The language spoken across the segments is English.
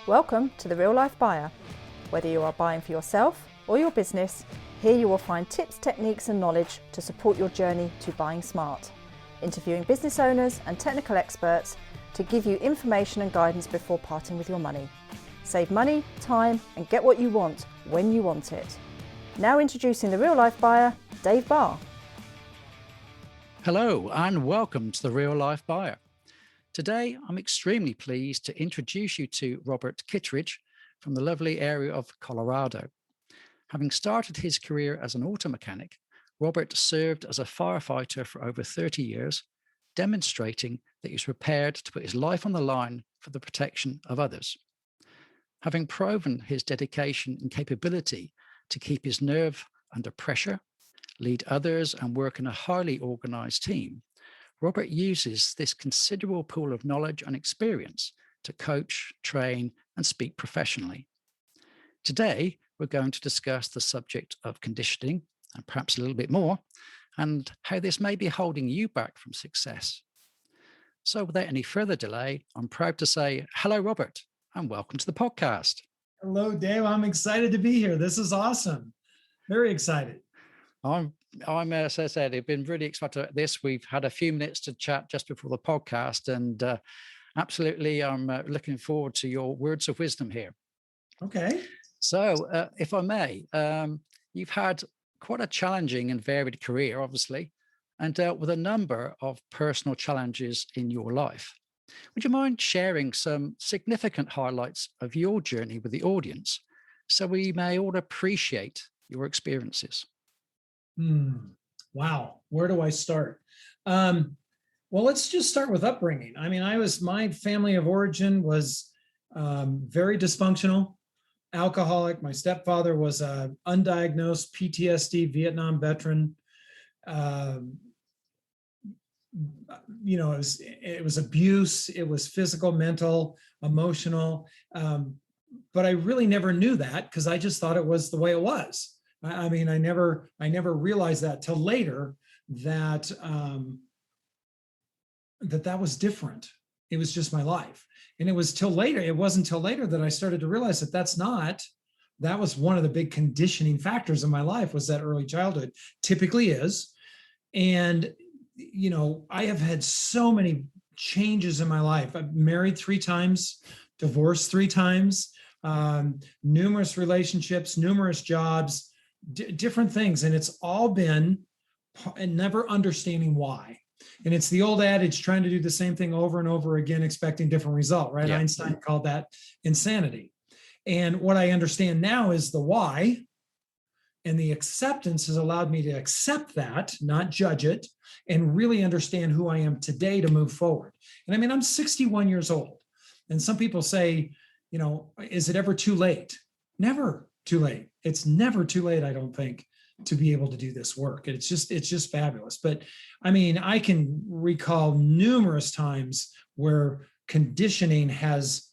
Welcome to The Real Life Buyer. Whether you are buying for yourself or your business, here you will find tips, techniques and knowledge to support your journey to buying smart. Interviewing business owners and technical experts to give you information and guidance before parting with your money. Save money, time and get what you want when you want it. Now introducing The Real Life Buyer, Dave Barr. Hello and welcome to The Real Life Buyer. Today, I'm extremely pleased to introduce you to Robert Kittridge from the lovely area of Colorado. Having started his career as an auto mechanic, Robert served as a firefighter for over 30 years, demonstrating that he was prepared to put his life on the line for the protection of others. Having proven his dedication and capability to keep his nerve under pressure, lead others and work in a highly organized team, Robert uses this considerable pool of knowledge and experience to coach, train, and speak professionally. Today, we're going to discuss the subject of conditioning, and perhaps a little bit more, and how this may be holding you back from success. So without any further delay, I'm proud to say, hello, Robert, and welcome to the podcast. Hello, Dave. I'm excited to be here. This is awesome. Very excited. As I said, I've been really excited about this. We've had a few minutes to chat just before the podcast, and absolutely, I'm looking forward to your words of wisdom here. Okay. So, if I may, you've had quite a challenging and varied career, obviously, and dealt with a number of personal challenges in your life. Would you mind sharing some significant highlights of your journey with the audience so we may all appreciate your experiences? Wow. Where do I start? Well, let's just start with upbringing. I mean, my family of origin was very dysfunctional, alcoholic. My stepfather was an undiagnosed PTSD Vietnam veteran. It was abuse. It was physical, mental, emotional. But I really never knew that because I just thought it was the way it was. I mean, I never realized that till later that that was different. It was just my life. And it wasn't till later that I started to realize that was one of the big conditioning factors in my life, was that early childhood, typically is. And, I have had so many changes in my life. I've married 3 times, divorced 3 times, numerous relationships, numerous jobs, different things. And it's all been never understanding why. And it's the old adage, trying to do the same thing over and over again, expecting different result, right? Yeah. Einstein called that insanity. And what I understand now is the why, and the acceptance has allowed me to accept that, not judge it, and really understand who I am today to move forward. And I mean, I'm 61 years old. And some people say, is it ever too late? Never too late. It's never too late, I don't think, to be able to do this work. It's just fabulous. But I mean, I can recall numerous times where conditioning has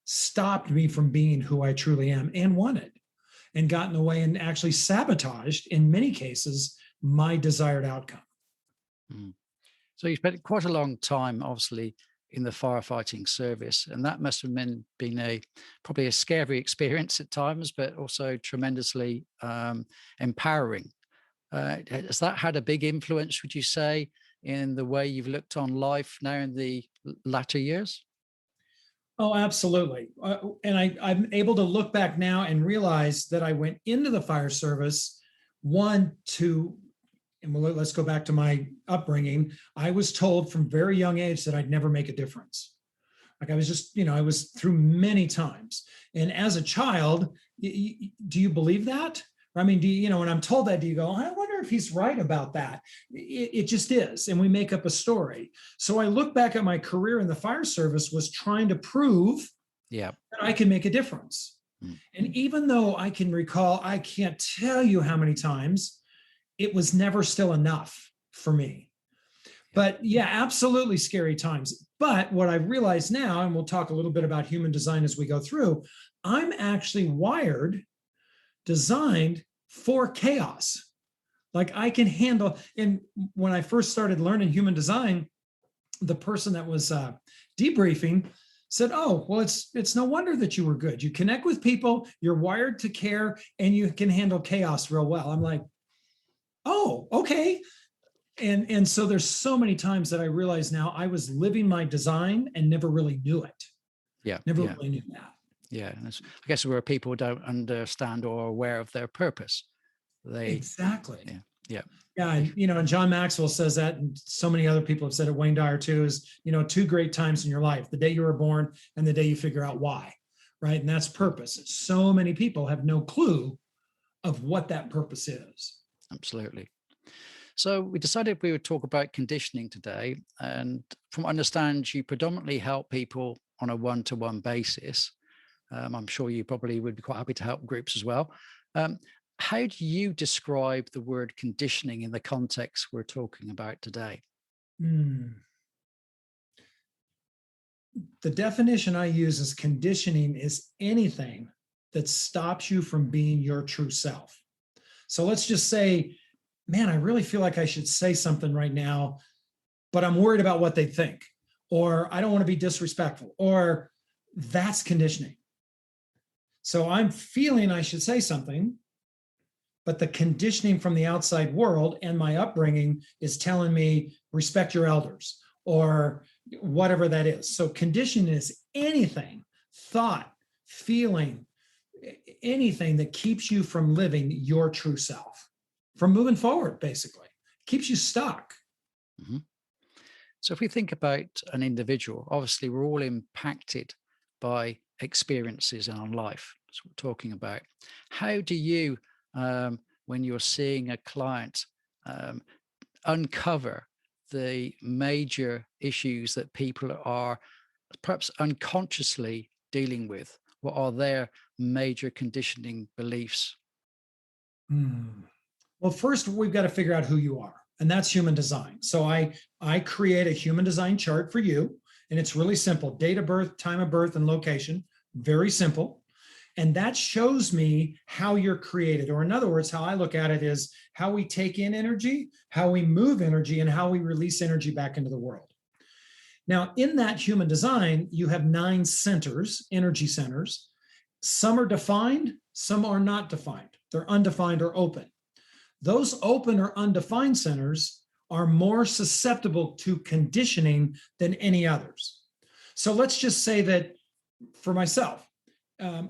stopped me from being who I truly am and wanted, and gotten in the way and actually sabotaged, in many cases, my desired outcome. So you spent quite a long time, obviously, in the firefighting service, and that must have been probably a scary experience at times, but also tremendously empowering. Has that had a big influence, would you say, in the way you've looked on life now in the latter years? Oh, absolutely. And I'm able to look back now and realize that I went into the fire service, and let's go back to my upbringing. I was told from very young age that I'd never make a difference. Like I was just, I was through many times. And as a child, do you believe that? I mean, when I'm told that, do you go, I wonder if he's right about that? It just is. And we make up a story. So I look back at my career in the fire service was trying to prove that I can make a difference. And even though I can recall, I can't tell you how many times, it was never still enough for me. But yeah, absolutely scary times. But what I realize now, and we'll talk a little bit about human design as we go through, I'm actually designed for chaos. Like I can handle, and when I first started learning human design, the person that was debriefing said, oh, well, it's no wonder that you were good. You connect with people, you're wired to care, and you can handle chaos real well. I'm like, oh, okay. And so there's so many times that I realize now I was living my design and never really knew it. Never really knew that. Yeah. I guess where people don't understand or are aware of their purpose. Exactly. Yeah. And, and John Maxwell says that, and so many other people have said it, Wayne Dyer too, is, two great times in your life, the day you were born and the day you figure out why, right? And that's purpose. So many people have no clue of what that purpose is. Absolutely. So we decided we would talk about conditioning today. And from what I understand, you predominantly help people on a one-to-one basis. I'm sure you probably would be quite happy to help groups as well. How do you describe the word conditioning in the context we're talking about today? The definition I use is conditioning is anything that stops you from being your true self. So let's just say, man, I really feel like I should say something right now, but I'm worried about what they think, or I don't want to be disrespectful, or that's conditioning. So I'm feeling I should say something, but the conditioning from the outside world and my upbringing is telling me respect your elders or whatever that is. So conditioning is anything, thought, feeling, anything that keeps you from living your true self, from moving forward, basically. Keeps you stuck. Mm-hmm. So if we think about an individual, obviously we're all impacted by experiences in our life. That's what we're talking about. How do you, when you're seeing a client, uncover the major issues that people are perhaps unconsciously dealing with? What are their major conditioning beliefs? Well, first, we've got to figure out who you are, and that's human design. So I create a human design chart for you, and it's really simple. Date of birth, time of birth, and location. Very simple. And that shows me how you're created, or in other words, how I look at it is how we take in energy, how we move energy, and how we release energy back into the world. Now, in that human design, you have 9 centers, energy centers. Some are defined, some are not defined. They're undefined or open. Those open or undefined centers are more susceptible to conditioning than any others. So let's just say that for myself,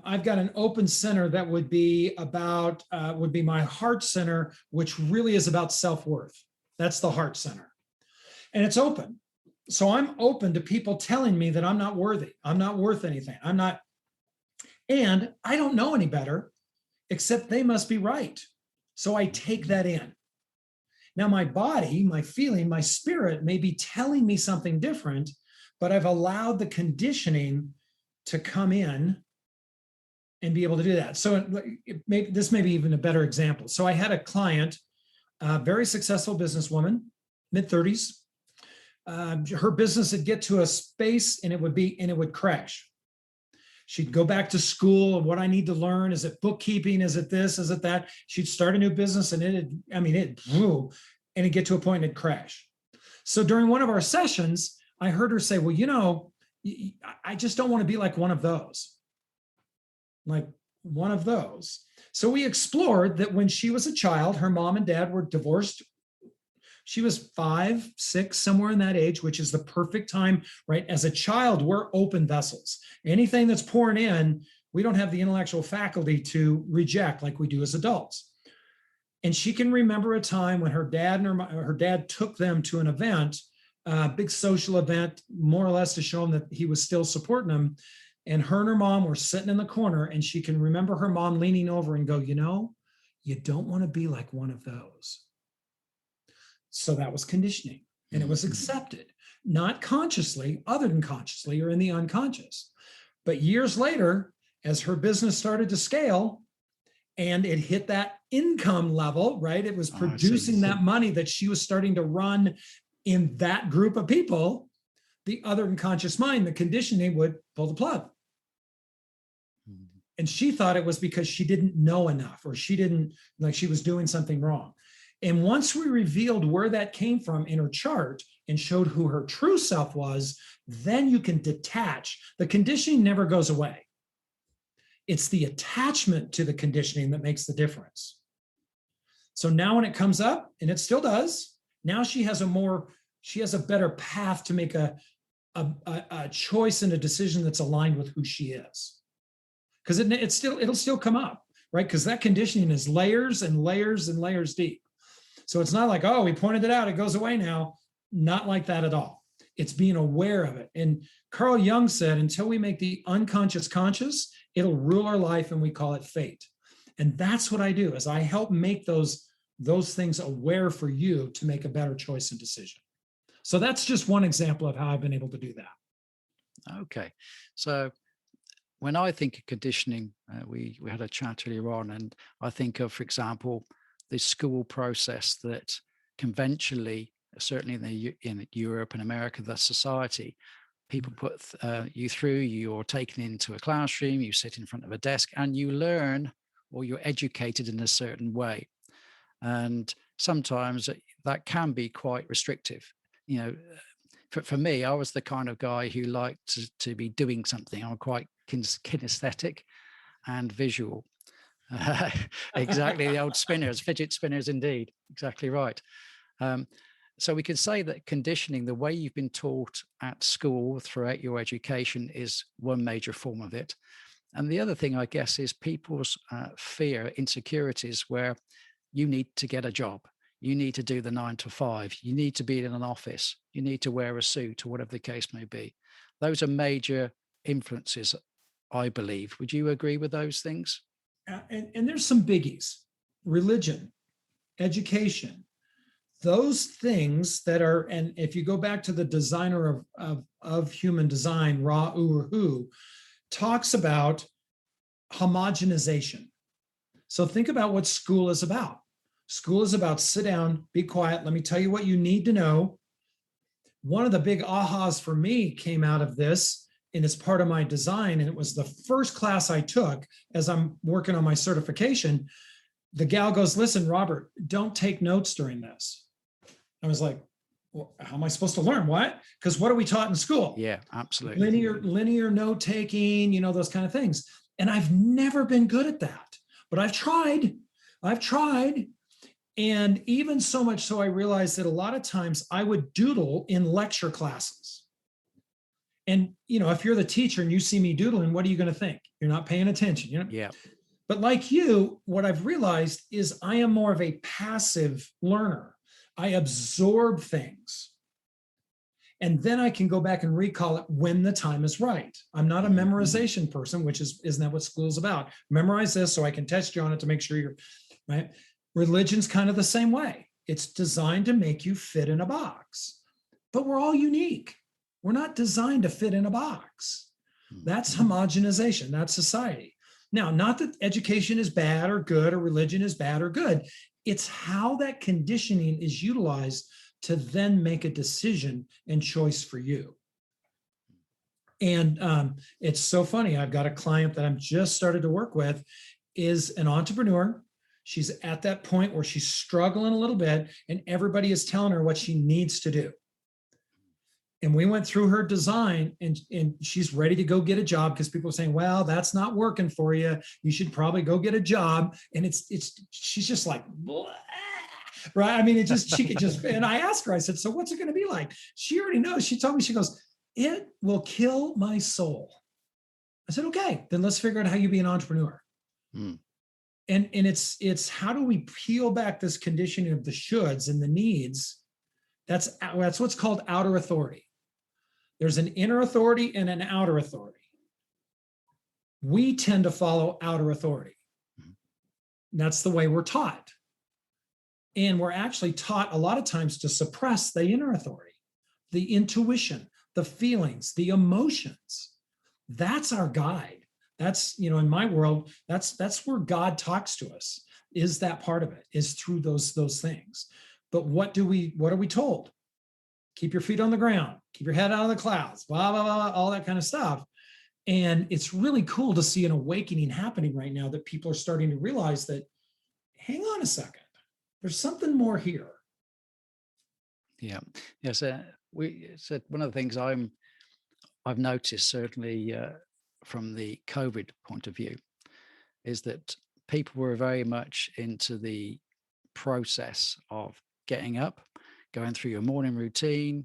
I've got an open center that would be my heart center, which really is about self-worth. That's the heart center. And it's open. So I'm open to people telling me that I'm not worthy. I'm not worth anything. And I don't know any better, except they must be right. So I take that in. Now, my body, my feeling, my spirit may be telling me something different, but I've allowed the conditioning to come in and be able to do that. So this may be even a better example. So I had a client, a very successful businesswoman, mid-30s. Her business would get to a space and it would crash. She'd go back to school and what I need to learn. Is it bookkeeping? Is it this? Is it that? She'd start a new business and it grew and it'd get to a point and it'd crash. So during one of our sessions, I heard her say, well, I just don't want to be like one of those. Like one of those. So we explored that when she was a child, her mom and dad were divorced. She was 5, 6, somewhere in that age, which is the perfect time, right? As a child, we're open vessels. Anything that's pouring in, we don't have the intellectual faculty to reject like we do as adults. And she can remember a time when her dad and her dad took them to an event, a big social event, more or less to show them that he was still supporting them. And her and her mom were sitting in the corner, and she can remember her mom leaning over and go, you don't want to be like one of those. So that was conditioning, and it was accepted, not consciously, other than consciously or in the unconscious. But years later, as her business started to scale and it hit that income level, right? It was producing that money that she was starting to run in that group of people, the other unconscious mind, the conditioning would pull the plug. And she thought it was because she didn't know enough, or she was doing something wrong. And once we revealed where that came from in her chart and showed who her true self was, then you can detach. The conditioning never goes away. It's the attachment to the conditioning that makes the difference. So now when it comes up, and it still does, now she has a better path to make a choice and a decision that's aligned with who she is. Because it'll still come up, right? Because that conditioning is layers and layers and layers deep. So it's not like, oh, we pointed it out, it goes away now. Not like that at all. It's being aware of it. And Carl Jung said, until we make the unconscious conscious, it'll rule our life, and we call it fate. And that's what I do, is I help make those things aware for you to make a better choice and decision. So that's just one example of how I've been able to do that. Okay. So when I think of conditioning, we had a chat earlier on, and I think of, for example, the school process that conventionally, certainly in Europe and America, the society, people put you through, you're taken into a classroom, you sit in front of a desk, and you learn, or you're educated in a certain way. And sometimes that can be quite restrictive. You know, for me, I was the kind of guy who liked to be doing something. I'm quite kinesthetic and visual. Exactly, the old spinners, fidget spinners indeed. Exactly right. So we can say that conditioning, the way you've been taught at school throughout your education, is one major form of it. And the other thing, I guess, is people's fear, insecurities, where you need to get a job. You need to do the 9 to 5. You need to be in an office. You need to wear a suit, or whatever the case may be. Those are major influences, I believe. Would you agree with those things? And there's some biggies: religion, education, those things that are, and if you go back to the designer of human design, Ra Uru Hu, talks about homogenization. So think about what school is about. School is about sit down, be quiet. Let me tell you what you need to know. One of the big ahas for me came out of this, and it's part of my design. And it was the first class I took as I'm working on my certification. The gal goes, listen, Robert, don't take notes during this. I was like, well, how am I supposed to learn? What? Because what are we taught in school? Yeah, absolutely. Linear note taking, those kind of things. And I've never been good at that, but I've tried. And even so much so, I realized that a lot of times I would doodle in lecture classes. And, if you're the teacher and you see me doodling, what are you going to think? You're not paying attention. Yeah. But like you, what I've realized is I am more of a passive learner. I absorb things. And then I can go back and recall it when the time is right. I'm not a memorization person, which isn't that what school's about? Memorize this so I can test you on it to make sure you're right. Religion's kind of the same way. It's designed to make you fit in a box, but we're all unique. We're not designed to fit in a box. That's homogenization. That's society. Now, not that education is bad or good, or religion is bad or good. It's how that conditioning is utilized to then make a decision and choice for you. And it's so funny. I've got a client that I'm just started to work with, is an entrepreneur. She's at that point where she's struggling a little bit, and everybody is telling her what she needs to do. And we went through her design, and she's ready to go get a job, because people are saying, well, that's not working for you. You should probably go get a job. And she's just like, blah. Right. I mean, she could just, and I asked her, I said, so what's it going to be like? She already knows. She told me, she goes, it will kill my soul. I said, okay, then let's figure out how you be an entrepreneur. And it's how do we peel back this conditioning of the shoulds and the needs? That's what's called outer authority. There's an inner authority and an outer authority. We tend to follow outer authority. That's the way we're taught. And we're actually taught a lot of times to suppress the inner authority, the intuition, the feelings, the emotions. That's our guide. That's, in my world, that's where God talks to us, is that part of it, is through those things. But what are we told? Keep your feet on the ground, keep your head out of the clouds, blah, blah, blah, all that kind of stuff. And it's really cool to see an awakening happening right now, that people are starting to realize that, hang on a second, there's something more here. Yeah. Yes. So one of the things I've noticed, certainly from the COVID point of view, is that people were very much into the process of getting up, going through your morning routine,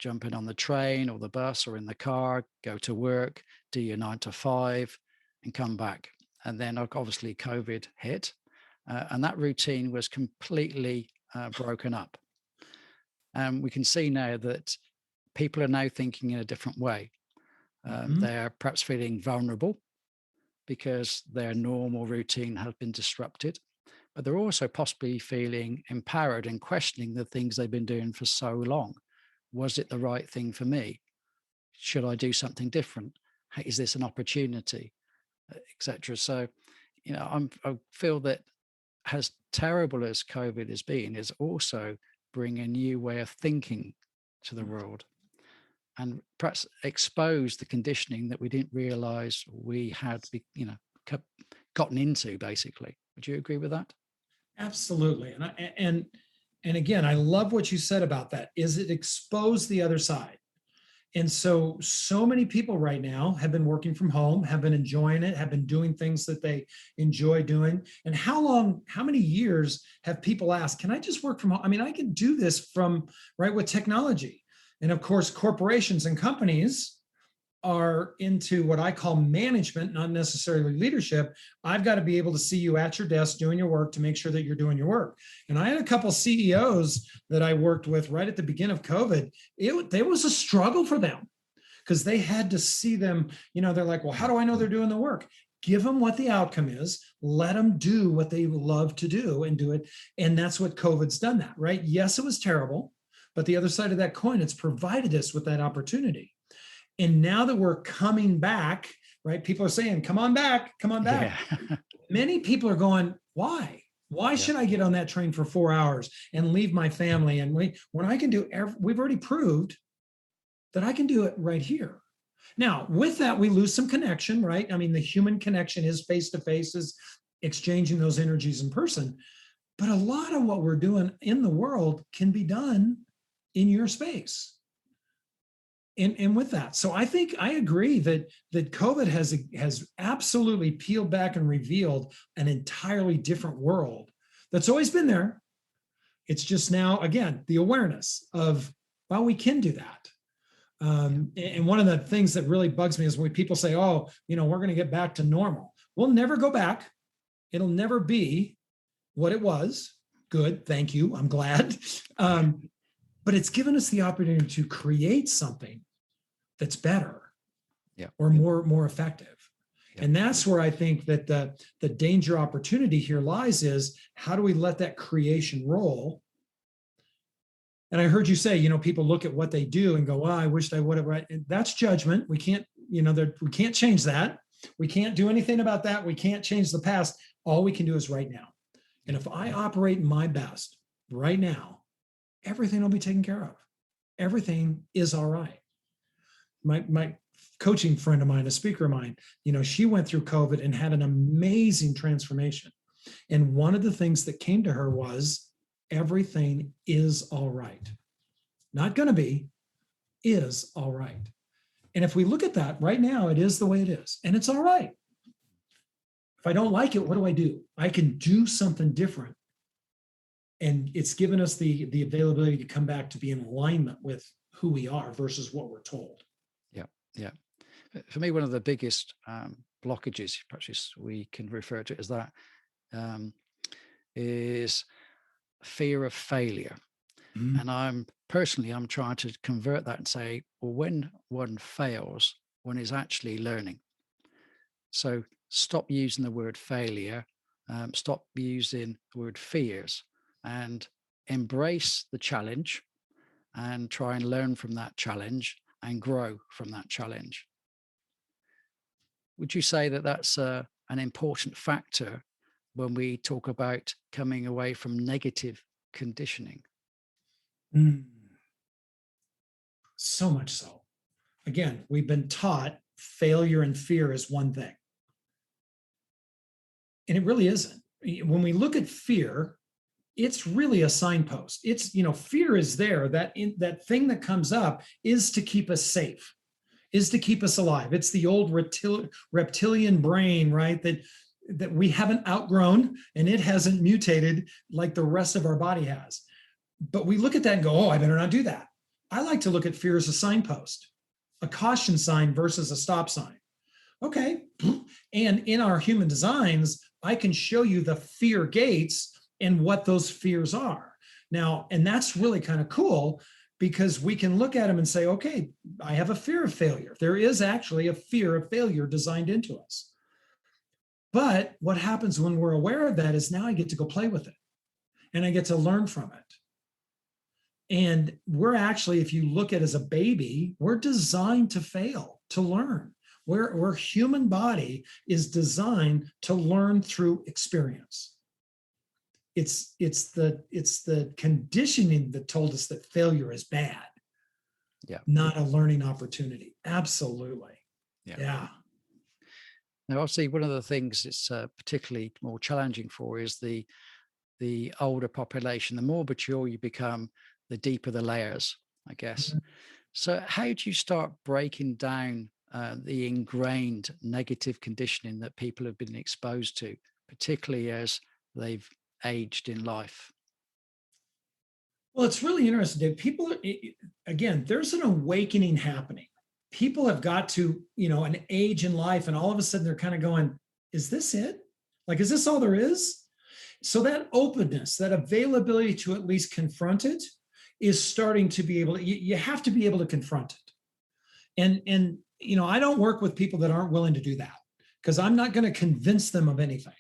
jumping on the train or the bus or in the car, go to work, do your 9 to 5, and come back. And then obviously COVID hit, and that routine was completely broken up. And we can see now that people are now thinking in a different way. They're perhaps feeling vulnerable because their normal routine has been disrupted, but they're also possibly feeling empowered and questioning the things they've been doing for so long. Was it the right thing for me? Should I do something different? Is this an opportunity, etc.? So, I feel that as terrible as COVID has been, is also bring a new way of thinking to the world, and perhaps expose the conditioning that we didn't realize we had, gotten into, basically. Would you agree with that? Absolutely. And again, I love what you said about that, is it exposed the other side. And so many people right now have been working from home, have been enjoying it, have been doing things that they enjoy doing. And how many years have people asked, can I just work from home? I mean, I can do this with technology. And of course, corporations and companies are into what I call management, not necessarily leadership. I've got to be able to see you at your desk doing your work to make sure that you're doing your work. And I had a couple CEOs that I worked with right at the beginning of COVID. There was a struggle for them because they had to see them, they're like, well, how do I know they're doing the work? Give them what the outcome is, let them do what they love to do and do it. And that's what COVID's done that, right? Yes, it was terrible, but the other side of that coin, it's provided us with that opportunity. And now that we're coming back, right? People are saying, come on back, come on back. Yeah. Many people are going, why? Why should I get on that train for 4 hours and leave my family? And when I can do, we've already proved that I can do it right here. Now, with that, we lose some connection, right? I mean, the human connection is face-to-face, is exchanging those energies in person. But a lot of what we're doing in the world can be done in your space. And with that, so I think I agree that COVID has absolutely peeled back and revealed an entirely different world that's always been there. It's just now, again, the awareness of, well, we can do that. And one of the things that really bugs me is when people say, oh, we're going to get back to normal. We'll never go back. It'll never be what it was. Good. Thank you. I'm glad. But it's given us the opportunity to create something that's better, or more effective. Yeah. And that's where I think that the danger opportunity here lies, is how do we let that creation roll? And I heard you say, people look at what they do and go, I wished I would have, right? That's judgment. We can't, we can't change that. We can't do anything about that. We can't change the past. All we can do is right now. And if I operate my best right now, everything will be taken care of. Everything is all right. My coaching friend of mine, a speaker of mine, she went through COVID and had an amazing transformation. And one of the things that came to her was, everything is all right. Not going to be, is all right. And if we look at that right now, it is the way it is. And it's all right. If I don't like it, what do? I can do something different. And it's given us the availability to come back to be in alignment with who we are versus what we're told. Yeah. For me, one of the biggest blockages, perhaps we can refer to it as that, is fear of failure. And I'm trying to convert that and say, well, when one fails, one is actually learning. So stop using the word failure, stop using the word fears, and embrace the challenge and try and learn from that challenge and grow from that challenge. Would you say that that's an important factor when we talk about coming away from negative conditioning? So much so. Again, we've been taught failure and fear is one thing. And it really isn't. When we look at fear, it's really a signpost. It's, fear is there. That thing that comes up is to keep us safe, is to keep us alive. It's the old reptilian brain, right? That we haven't outgrown, and it hasn't mutated like the rest of our body has. But we look at that and go, oh, I better not do that. I like to look at fear as a signpost, a caution sign versus a stop sign. Okay. And in our human designs, I can show you the fear gates and what those fears are. Now, and that's really kind of cool, because we can look at them and say, okay, I have a fear of failure. There is actually a fear of failure designed into us. But what happens when we're aware of that is now I get to go play with it and I get to learn from it. And we're actually, if you look at it as a baby, we're designed to fail, to learn. Our human body is designed to learn through experience. It's the conditioning that told us that failure is bad, not a learning opportunity. Absolutely. Yeah. Now, obviously, one of the things it's particularly more challenging for is the older population. The more mature you become, the deeper the layers, I guess. Mm-hmm. So how do you start breaking down the ingrained negative conditioning that people have been exposed to, particularly as they've aged in life? Well, it's really interesting. People, again, there's an awakening happening. People have got to, an age in life, and all of a sudden they're kind of going, is this it? Like, is this all there is? So that openness, that availability to at least confront it is starting to be able to, you have to be able to confront it. And I don't work with people that aren't willing to do that, because I'm not going to convince them of anything.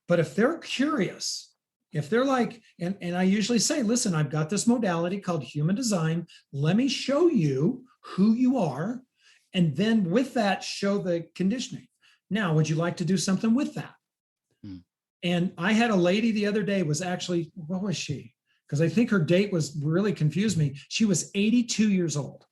But if they're curious, if they're like, and I usually say, listen, I've got this modality called human design. Let me show you who you are. And then with that, show the conditioning. Now, would you like to do something with that? And I had a lady the other day, was actually, what was she? Because I think her date was really confused me. She was 82 years old.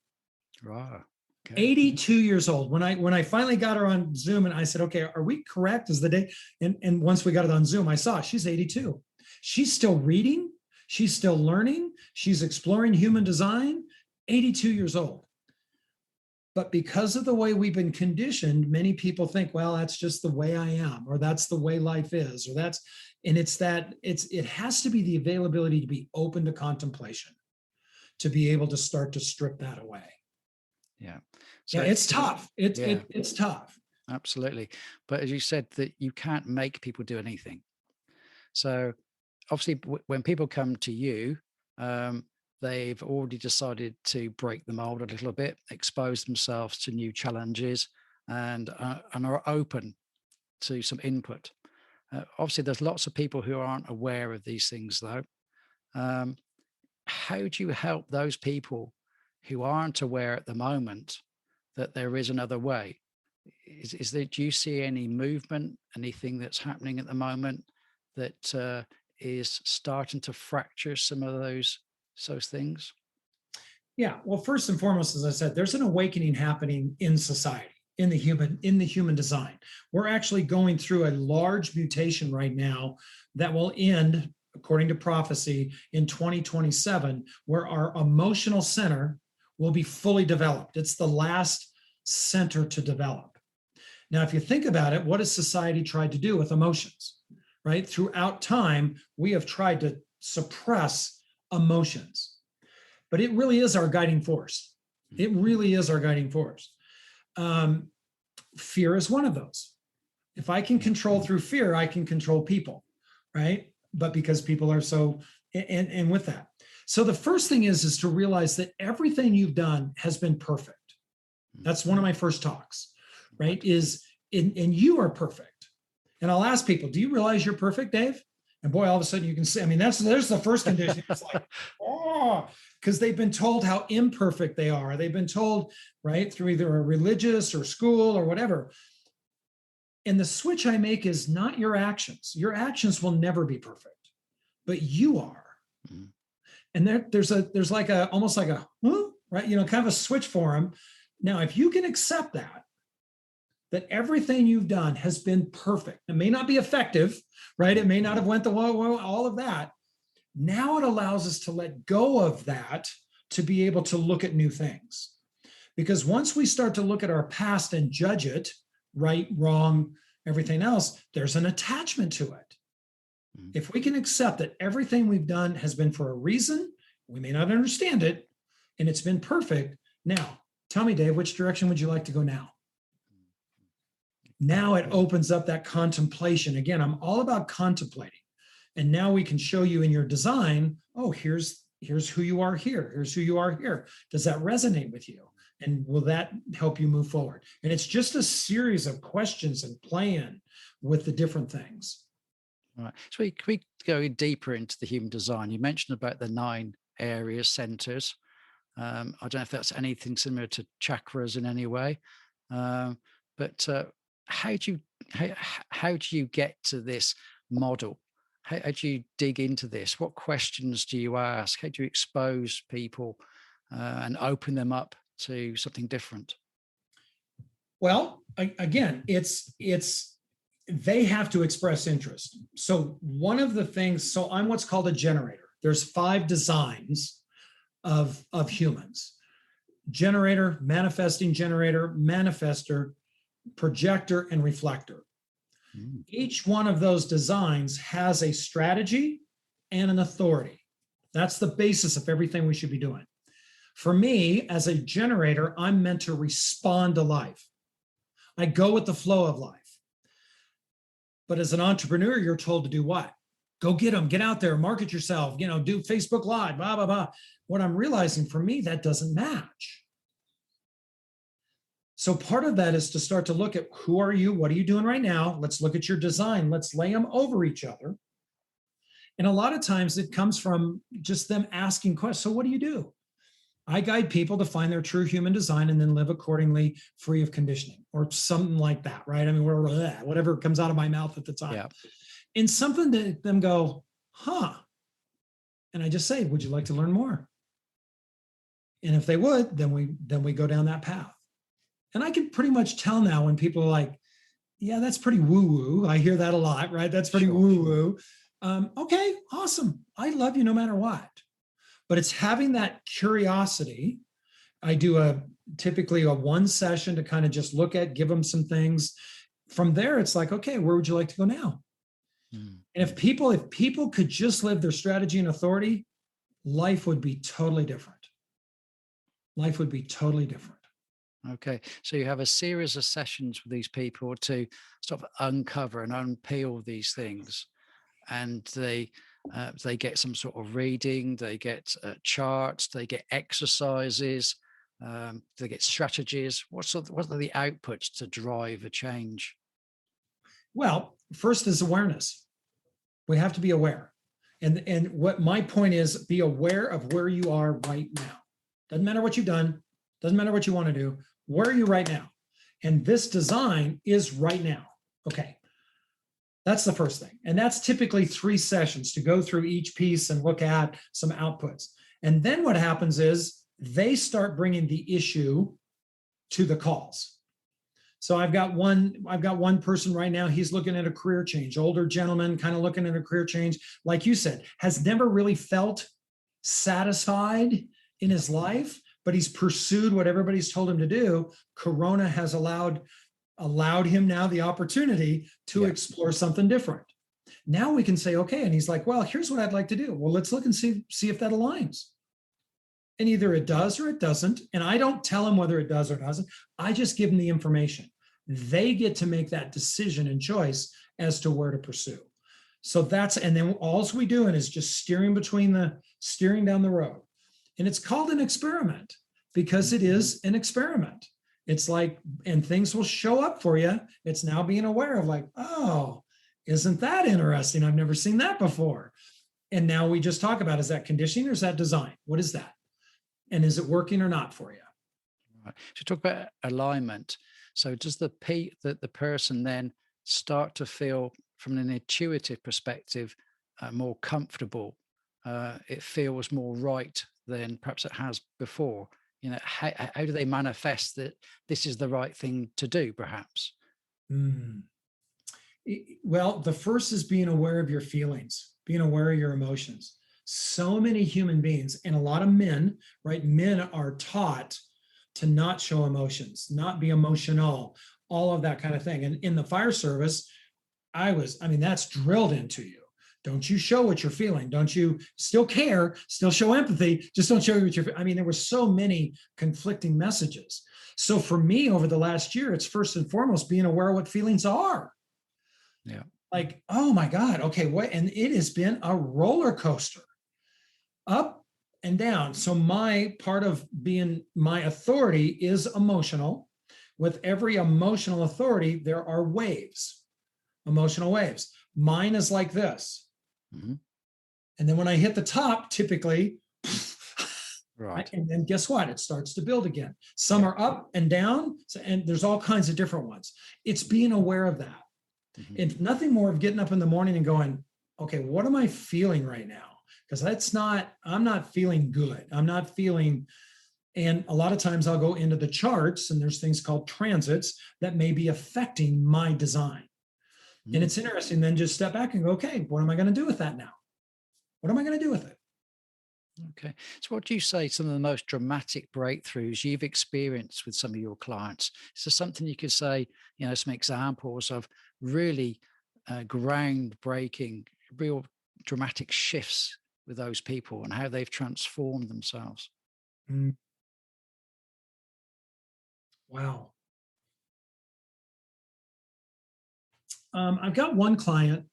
Wow. Okay. 82 years old. When I finally got her on Zoom and I said, okay, are we correct? Is the date? And once we got it on Zoom, I saw she's 82. She's still reading. She's still learning. She's exploring human design, 82 years old. But because of the way we've been conditioned, many people think, well, that's just the way I am, or that's the way life is, or it has to be the availability to be open to contemplation, to be able to start to strip that away. Yeah. So it's tough. It's tough. Absolutely. But as you said, that you can't make people do anything. So obviously when people come to you, they've already decided to break the mold a little bit, expose themselves to new challenges, and are open to some input. Obviously, there's lots of people who aren't aware of these things, though. How do you help those people who aren't aware at the moment that there is another way? Do you see any movement, anything that's happening at the moment that is starting to fracture some of those things? Yeah. Well, first and foremost, as I said, there's an awakening happening in society, in the human design. We're actually going through a large mutation right now that will end, according to prophecy, in 2027, where our emotional center will be fully developed. It's the last center to develop. Now, if you think about it, what has society tried to do with emotions, right? Throughout time, we have tried to suppress emotions, but it really is our guiding force. It really is our guiding force. Fear is one of those. If I can control through fear, I can control people, right? But because people are so, and with that. So the first thing is to realize that everything you've done has been perfect. That's one of my first talks, right? And you are perfect. And I'll ask people, do you realize you're perfect, Dave? And boy, all of a sudden you can say, there's the first condition. It's like, oh, because they've been told how imperfect they are. They've been told, right, through either a religious or school or whatever. And the switch I make is not your actions. Your actions will never be perfect, but you are. Mm-hmm. And there's like almost like a, right, kind of a switch for them. Now, if you can accept that that everything you've done has been perfect. It may not be effective, right? It may not have went the way, all of that. Now it allows us to let go of that to be able to look at new things. Because once we start to look at our past and judge it, right, wrong, everything else, there's an attachment to it. If we can accept that everything we've done has been for a reason, we may not understand it, and it's been perfect. Now, tell me, Dave, which direction would you like to go now? Now it opens up that contemplation. Again, I'm all about contemplating. And now we can show you in your design, oh, here's who you are here. Here's who you are here. Does that resonate with you? And will that help you move forward? And it's just a series of questions and plan with the different things. All right. So we go deeper into the human design. You mentioned about the 9 areas, centers. I don't know if that's anything similar to chakras in any way, but how do you get to this model? How do you dig into this? What questions do you ask? How do you expose people and open them up to something different? Well, again, it's they have to express interest. So one of the things, so I'm what's called a generator. There's 5 designs of humans: generator, manifesting generator, manifester, projector, and reflector. Each one of those designs has a strategy and an authority. That's the basis of everything we should be doing. For me, as a generator, I'm meant to respond to life. I go with the flow of life. But as an entrepreneur, you're told to do what? Go get them, get out there, market yourself, do Facebook Live, blah, blah, blah. What I'm realizing, for me, that doesn't match. So part of that is to start to look at, who are you? What are you doing right now? Let's look at your design. Let's lay them over each other. And a lot of times it comes from just them asking questions. So what do you do? I guide people to find their true human design and then live accordingly, free of conditioning, or something like that, right? I mean, whatever comes out of my mouth at the time. Yeah. And something to them go, huh? And I just say, would you like to learn more? And if they would, then we go down that path. And I can pretty much tell now when people are like, yeah, that's pretty woo-woo. I hear that a lot, right? That's pretty woo-woo. Okay, awesome. I love you no matter what. But it's having that curiosity. I do typically a 1 session to kind of just look at, give them some things. From there, it's like, okay, where would you like to go now? And if people could just live their strategy and authority, life would be totally different. Life would be totally different. Okay, so you have a series of sessions with these people to sort of uncover and unpeel these things, and they get some sort of reading, they get charts, they get exercises, they get strategies. What are the outputs to drive a change? Well, first is awareness. We have to be aware, and what my point is, be aware of where you are right now. Doesn't matter what you've done, doesn't matter what you want to do. Where are you right now? And this design is right now. Okay. That's the first thing. And that's typically 3 sessions to go through each piece and look at some outputs. And then what happens is they start bringing the issue to the calls. So I've got one person right now, he's looking at a career change, older gentleman, kind of looking at a career change. Like you said, has never really felt satisfied in his life, but he's pursued what everybody's told him to do. Corona has allowed him now the opportunity to explore something different. Now we can say, okay, and he's like, well, here's what I'd like to do. Well, let's look and see if that aligns. And either it does or it doesn't. And I don't tell him whether it does or doesn't. I just give them the information. They get to make that decision and choice as to where to pursue. So and then all we doing is just steering down the road. And it's called an experiment because it is an experiment. It's like, and things will show up for you. It's now being aware of like, oh, isn't that interesting? I've never seen that before. And now we just talk about, is that conditioning or is that design? What is that? And is it working or not for you? Right. So talk about alignment. So does the person then start to feel, from an intuitive perspective, more comfortable? It feels more right than perhaps it has before. How do they manifest that this is the right thing to do, perhaps? Mm. Well, the first is being aware of your feelings, being aware of your emotions. So many human beings and a lot of men, right? Men are taught to not show emotions, not be emotional, all of that kind of thing. And in the fire service, that's drilled into you. Don't you show what you're feeling. Don't you still care, still show empathy, just don't show what you're feeling. There were so many conflicting messages. So for me over the last year, it's first and foremost being aware of what feelings are. Yeah. Like, oh my God, okay, what? And it has been a roller coaster, up and down. So my part of being my authority is emotional. With every emotional authority, there are waves, emotional waves. Mine is like this. Mm-hmm. And then when I hit the top, typically, right. And then guess what? It starts to build again. Some are up and down, and there's all kinds of different ones. It's being aware of that. Mm-hmm. It's nothing more of getting up in the morning and going, okay, what am I feeling right now? Because I'm not feeling good. I'm not feeling, and a lot of times I'll go into the charts and there's things called transits that may be affecting my design. And it's interesting then just step back and go, okay, what am I going to do with that now? What am I going to do with it? Okay. So what do you say some of the most dramatic breakthroughs you've experienced with some of your clients? Is there something you could say, some examples of really groundbreaking, real dramatic shifts with those people and how they've transformed themselves? Wow. I've got one client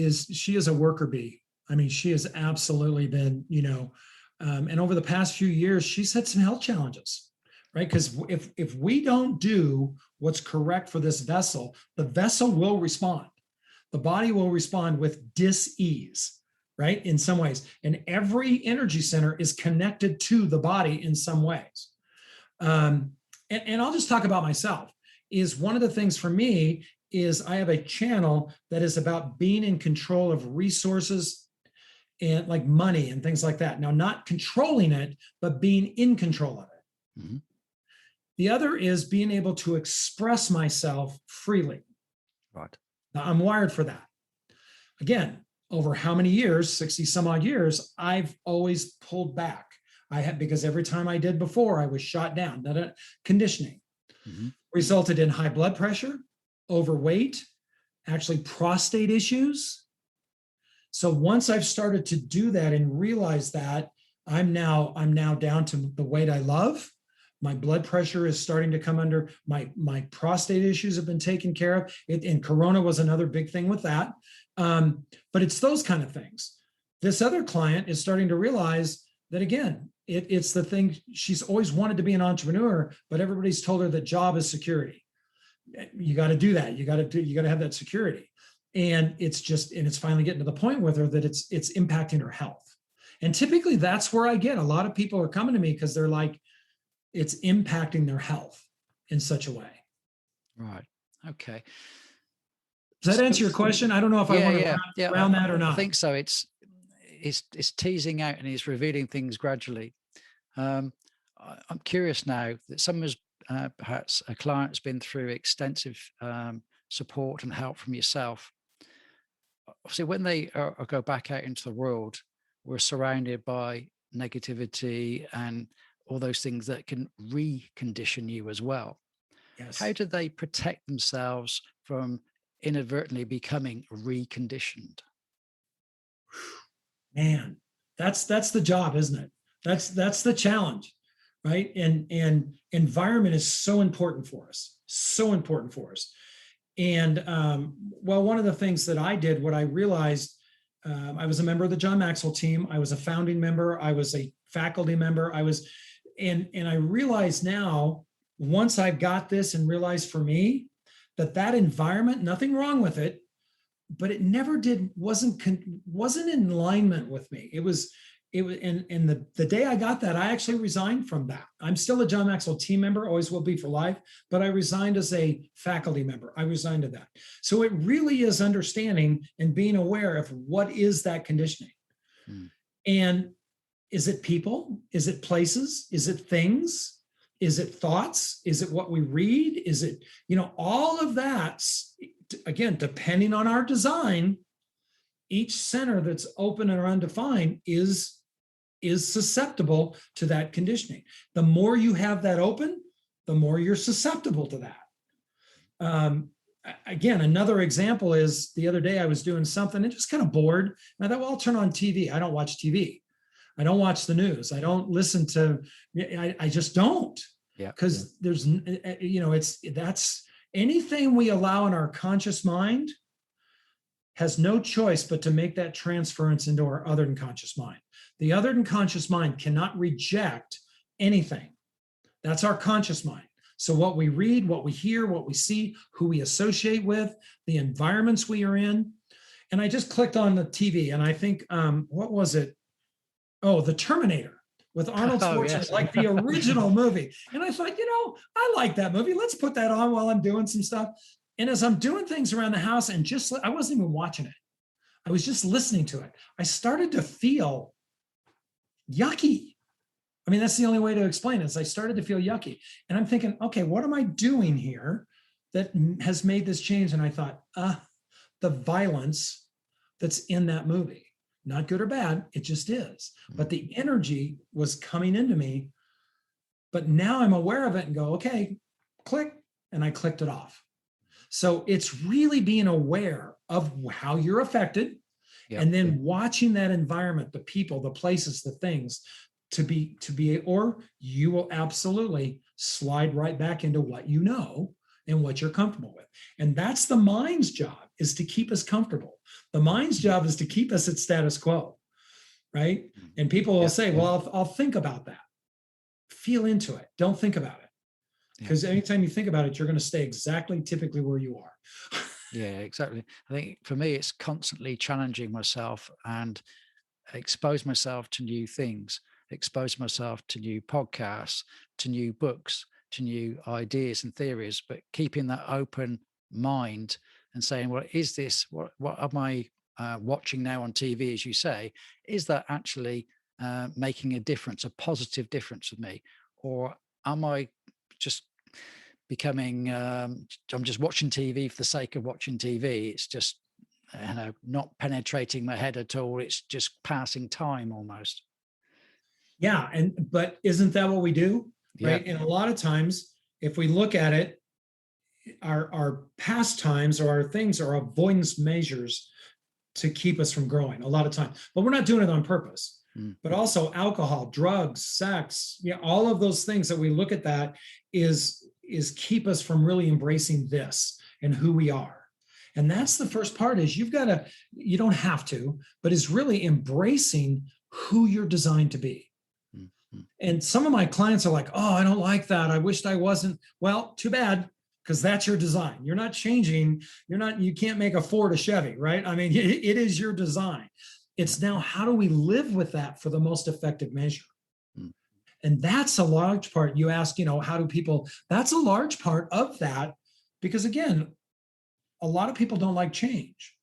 she is a worker bee. She has absolutely been, and over the past few years, she's had some health challenges, right? Because if we don't do what's correct for this vessel, the vessel will respond. The body will respond with dis-ease, right? In some ways. And every energy center is connected to the body in some ways. And I'll just talk about myself. Is one of the things for me is I have a channel that is about being in control of resources and like money and things like that. Now, not controlling it, but being in control of it. Mm-hmm. The other is being able to express myself freely. Right. Now, I'm wired for that. Again, over how many years, 60 some odd years, I've always pulled back. Because every time I did before, I was shot down. That conditioning resulted in high blood pressure, overweight, actually prostate issues. So once I've started to do that and realize that I'm now down to the weight I love, my blood pressure is starting to come under, my prostate issues have been taken care of. And Corona was another big thing with that. But it's those kind of things. This other client is starting to realize that, again, it's the thing. She's always wanted to be an entrepreneur, but everybody's told her that job is security. You got to do that. You got to have that security. And it's finally getting to the point with her that it's impacting her health. And typically that's where I get a lot of people are coming to me because they're like, it's impacting their health in such a way. Right. Okay. Does that answer your question? I don't know if I want to round that or not. I think so. It's teasing out and it's revealing things gradually. I'm curious now that someone's perhaps a client has been through extensive support and help from yourself. Obviously, when they go back out into the world, we're surrounded by negativity and all those things that can recondition you as well. Yes. How do they protect themselves from inadvertently becoming reconditioned? Man, that's the job, isn't it? That's the challenge, right? And environment is so important for us, And one of the things that I did, what I realized, I was a member of the John Maxwell team. I was a founding member. I was a faculty member. And I realize now, once I've got this and realized for me that environment, nothing wrong with it, but it never wasn't in alignment with me. It was, and the day I got that, I actually resigned from that. I'm still a John Maxwell team member, always will be for life, but I resigned as a faculty member. I resigned to that. So it really is understanding and being aware of what is that conditioning. And is it people? Is it places? Is it things? Is it thoughts? Is it what we read? Is it, all of that, again, depending on our design, each center that's open or undefined is susceptible to that conditioning. The more you have that open, the more you're susceptible to that. Again, another example is the other day I was doing something and just kind of bored. And I thought, well, I'll turn on TV. I don't watch TV. I don't watch the news. I don't listen to, I just don't. Yeah. Because there's, that's anything we allow in our conscious mind has no choice but to make that transference into our other than conscious mind. The other than conscious mind cannot reject anything. That's our conscious mind. So what we read, what we hear, what we see, who we associate with, the environments we are in. And I just clicked on the TV and I think, what was it? Oh, The Terminator with Arnold Schwarzenegger, yes. like the original movie. And I thought, I like that movie. Let's put that on while I'm doing some stuff. And as I'm doing things around the house and I wasn't even watching it. I was just listening to it. I started to feel yucky. I mean, that's the only way to explain it. Is I started to feel yucky. And I'm thinking, okay, what am I doing here that has made this change? And I thought, the violence that's in that movie, not good or bad, it just is. But the energy was coming into me. But now I'm aware of it and go, okay, click. And I clicked it off. So it's really being aware of how you're affected. Yep. And then watching that environment, the people, the places, the things to be, or you will absolutely slide right back into what you know and what you're comfortable with. And that's the mind's job, is to keep us comfortable. The mind's job is to keep us at status quo, right? And people will say, well, I'll think about that. Feel into it. Don't think about it. Because anytime you think about it, you're going to stay exactly typically where you are. Yeah, exactly. I think for me, it's constantly challenging myself and expose myself to new things, expose myself to new podcasts, to new books, to new ideas and theories, but keeping that open mind and saying, well, is this, what am I watching now on TV, as you say, is that actually making a difference, a positive difference with me? Or am I just becoming, I'm just watching TV for the sake of watching TV. It's just, not penetrating my head at all. It's just passing time almost. Yeah. But isn't that what we do? Right. And a lot of times, if we look at it, our pastimes or our things are avoidance measures to keep us from growing a lot of time, but we're not doing it on purpose. But also alcohol, drugs, sex, all of those things that we look at that is keep us from really embracing this and who we are. And that's the first part, is you don't have to, but is really embracing who you're designed to be. And some of my clients are like, oh, I don't like that. I wished I wasn't. Well, too bad, because that's your design. You're not changing. You can't make a Ford a Chevy, right? I mean, it is your design. It's now, how do we live with that for the most effective measure? And that's a large part. You ask, how do people, that's a large part of that, because again, a lot of people don't like change.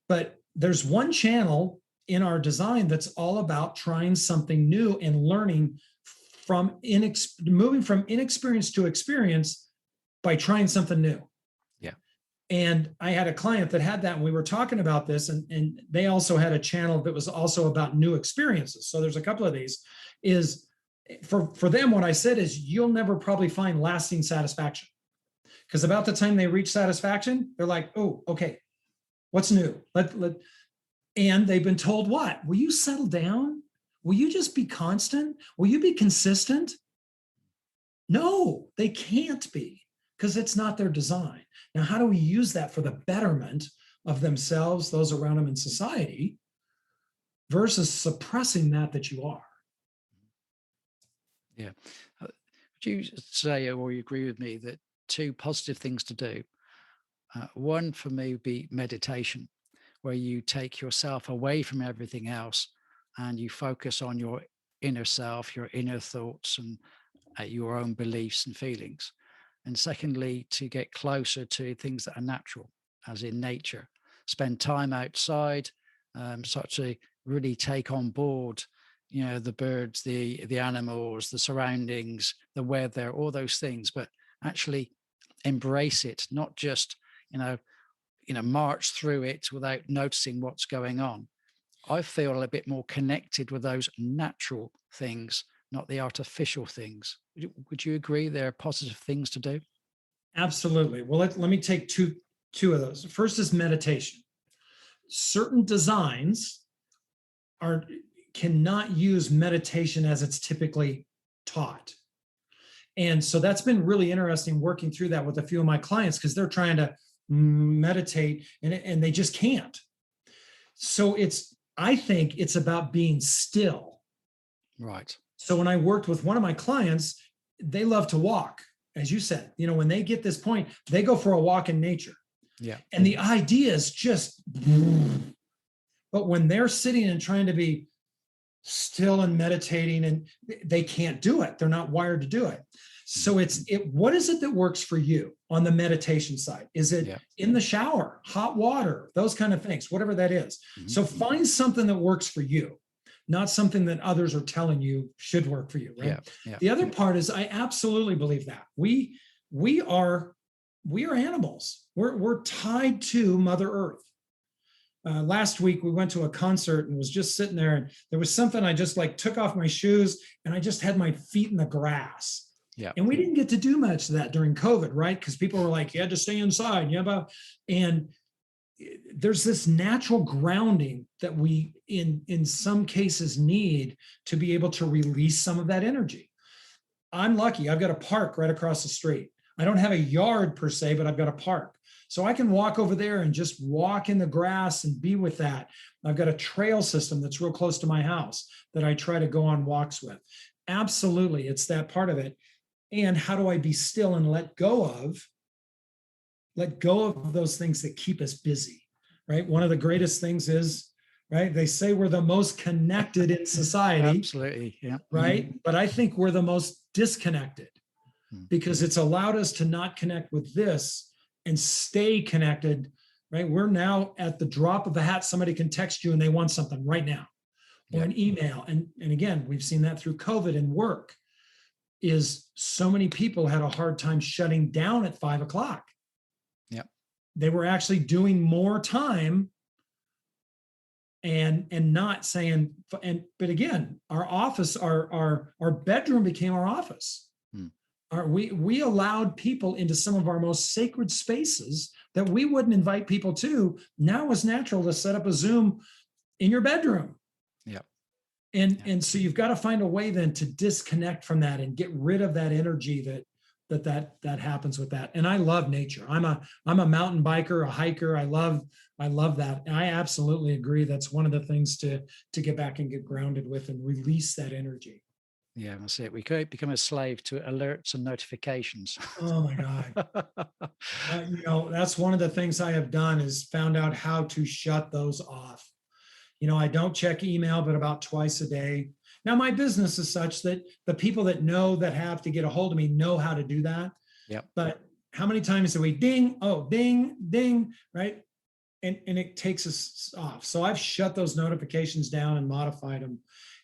But there's one channel in our design that's all about trying something new and learning moving from inexperience to experience by trying something new. And I had a client that had that, and we were talking about this, and they also had a channel that was also about new experiences. So there's a couple of these. Is for them, what I said is, you'll never probably find lasting satisfaction, because about the time they reach satisfaction, they're like, oh, okay, what's new? And they've been told, what? Will you settle down? Will you just be constant? Will you be consistent? No, they can't be, because it's not their design. Now, how do we use that for the betterment of themselves, those around them in society, versus suppressing that you are? Yeah. Would you say, or you agree with me, that two positive things to do? One for me would be meditation, where you take yourself away from everything else and you focus on your inner self, your inner thoughts, and your own beliefs and feelings. And secondly, to get closer to things that are natural, as in nature. Spend time outside, start to really take on board the birds, the animals, the surroundings, the weather, all those things, but actually embrace it, not just, march through it without noticing what's going on. I feel a bit more connected with those natural things, not the artificial things. Would you agree there are positive things to do? Absolutely. Well, let me take two of those. First is meditation. Certain designs cannot use meditation as it's typically taught. And so that's been really interesting working through that with a few of my clients, because they're trying to meditate and they just can't. So I think it's about being still. Right. So when I worked with one of my clients, they love to walk. As you said, when they get this point, they go for a walk in nature. Yeah. And the idea is just, but when they're sitting and trying to be still and meditating, and they can't do it, they're not wired to do it. So what is it that works for you on the meditation side? Is it in the shower, hot water, those kind of things, whatever that is. Mm-hmm. So find something that works for you, not something that others are telling you should work for you, right? Yeah. The other part is, I absolutely believe that we are animals. We're tied to Mother Earth. Last week we went to a concert and was just sitting there, and there was something I just took off my shoes and I just had my feet in the grass. Yeah. And we didn't get to do much of that during COVID, right? Because people were like, you had to stay inside. And there's this natural grounding that we in some cases need to be able to release some of that energy. I'm lucky. I've got a park right across the street. I don't have a yard per se, but I've got a park. So I can walk over there and just walk in the grass and be with that. I've got a trail system that's real close to my house that I try to go on walks with. Absolutely. It's that part of it. And how do I be still and let go of those things that keep us busy, right? One of the greatest things is, right, they say we're the most connected in society. Absolutely, yeah. Right? But I think we're the most disconnected because it's allowed us to not connect with this and stay connected, right? We're now at the drop of a hat. Somebody can text you and they want something right now, or an email. And again, we've seen that through COVID and work. Is so many people had a hard time shutting down at 5:00. Yeah. They were actually doing more time and not saying, but again, our office, our bedroom became our office. We allowed people into some of our most sacred spaces that we wouldn't invite people to. Now it's natural to set up a Zoom in your bedroom. Yeah. And so you've got to find a way then to disconnect from that and get rid of that energy that happens with that. And I love nature. I'm a mountain biker, a hiker. I love that. And I absolutely agree. That's one of the things to get back and get grounded with and release that energy. Yeah, that's it. We could become a slave to alerts and notifications. Oh my God. That's one of the things I have done is found out how to shut those off. I don't check email, but about twice a day. Now, my business is such that the people that have to get a hold of me know how to do that. Yeah. But how many times do we ding? Oh, ding, ding, right? And it takes us off. So I've shut those notifications down and modified them.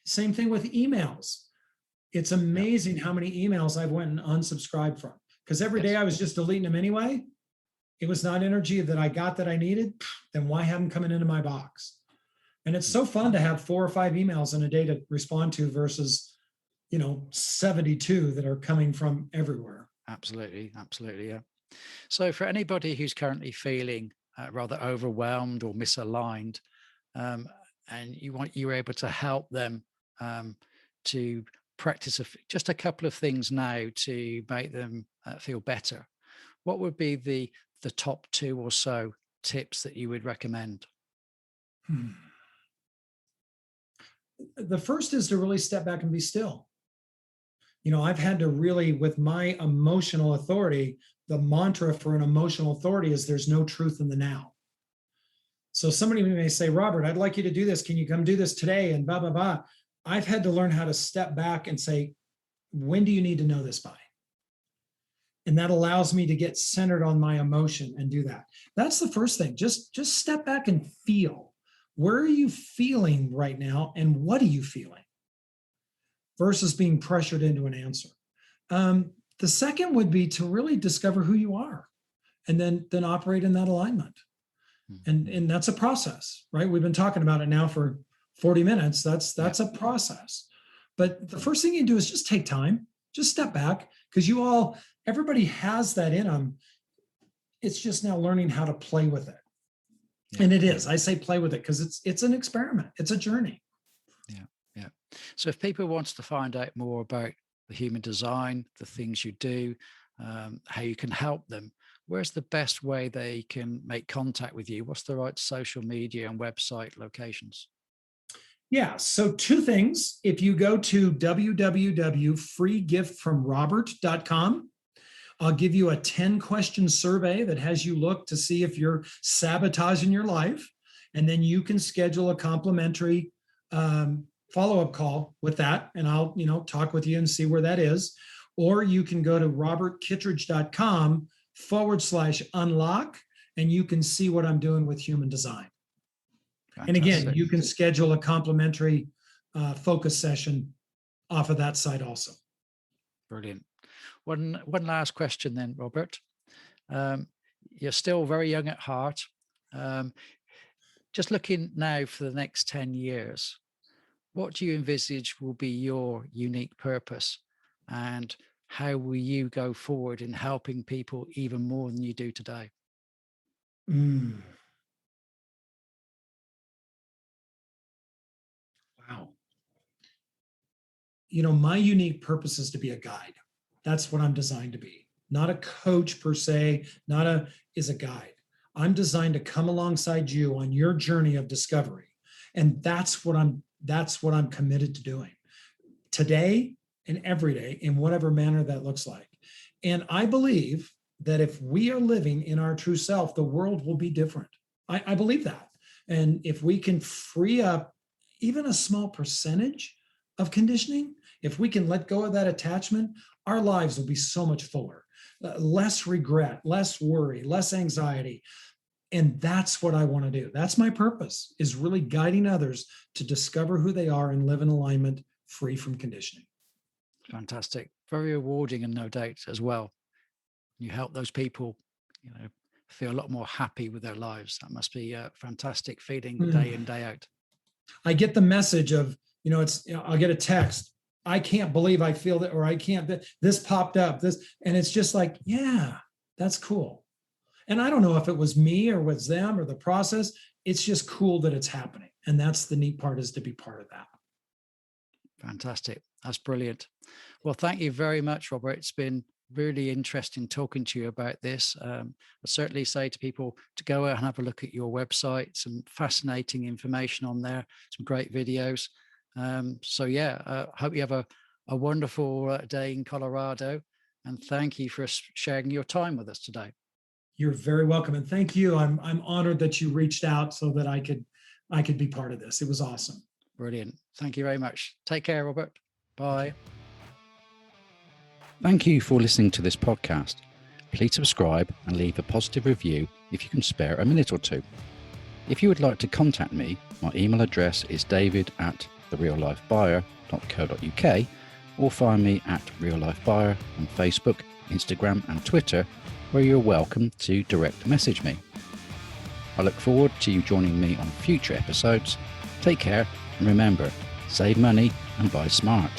Same thing with emails. It's amazing how many emails I've went and unsubscribed from, because every day I was just deleting them anyway. It was not energy that I got that I needed. Then why have them coming into my box? And it's so fun to have 4 or 5 emails in a day to respond to versus, 72 that are coming from everywhere. Absolutely. Yeah. So for anybody who's currently feeling rather overwhelmed or misaligned, and you're able to help them to practice just a couple of things now to make them feel better, what would be the top 2 or so tips that you would recommend? The first is to really step back and be still. I've had to really, with my emotional authority, the mantra for an emotional authority is there's no truth in the now. So somebody may say, Robert, I'd like you to do this. Can you come do this today? And blah, blah, blah. I've had to learn how to step back and say, when do you need to know this by? And that allows me to get centered on my emotion and do that. That's the first thing. Just step back and feel. Where are you feeling right now? And what are you feeling? versus being pressured into an answer. The second would be to really discover who you are and then operate in that alignment. And that's a process, right? We've been talking about it now for 40 minutes. That's a process. But the first thing you do is just take time, just step back, because everybody has that in them. It's just now learning how to play with it. Yeah. And it is. I say play with it because it's an experiment. It's a journey. Yeah. So if people want to find out more about the human design, the things you do, how you can help them, where's the best way they can make contact with you? What's the right social media and website locations? Yeah, so two things. If you go to www.freegiftfromrobert.com, I'll give you a 10-question survey that has you look to see if you're sabotaging your life. And then you can schedule a complimentary follow-up call with that. And I'll, talk with you and see where that is. Or you can go to robertkittridge.com/unlock, and you can see what I'm doing with human design. Fantastic. And again, you can schedule a complimentary focus session off of that site also. Brilliant. One last question then, Robert. You're still very young at heart. Just looking now for the next 10 years, what do you envisage will be your unique purpose? And how will you go forward in helping people even more than you do today? Wow. My unique purpose is to be a guide. That's what I'm designed to be. Not a coach per se, is a guide. I'm designed to come alongside you on your journey of discovery. And that's what I'm committed to doing today and every day in whatever manner that looks like. And I believe that if we are living in our true self, the world will be different. I believe that. And if we can free up even a small percentage of conditioning, if we can let go of that attachment, our lives will be so much fuller, less regret, less worry, less anxiety. And that's what I want to do. That's my purpose, is really guiding others to discover who they are and live in alignment, free from conditioning. Fantastic. Very rewarding, and no doubt as well. You help those people, feel a lot more happy with their lives. That must be a fantastic feeling day in, day out. I get the message of, I'll get a text. I can't believe I feel that, or I can't, this popped up, and it's just like, yeah, that's cool. And I don't know if it was me or was them or the process. It's just cool that it's happening. And that's the neat part, is to be part of that. Fantastic. That's brilliant. Well, thank you very much, Robert. It's been really interesting talking to you about this. I certainly say to people to go out and have a look at your website. Some fascinating information on there, some great videos. Hope you have a wonderful day in Colorado, and thank you for sharing your time with us today. You're very welcome, and thank you. I'm honored that you reached out so that I could be part of this. It was awesome. Brilliant. Thank you very much. Take care, Robert. Bye. Thank you for listening to this podcast. Please subscribe and leave a positive review if you can spare a minute or two. If you would like to contact me, my email address is david@reallifebuyer.co.uk, or find me at Real Life Buyer on Facebook, Instagram and Twitter, where you're welcome to direct message me. I look forward to you joining me on future episodes. Take care, and remember, save money and buy smart.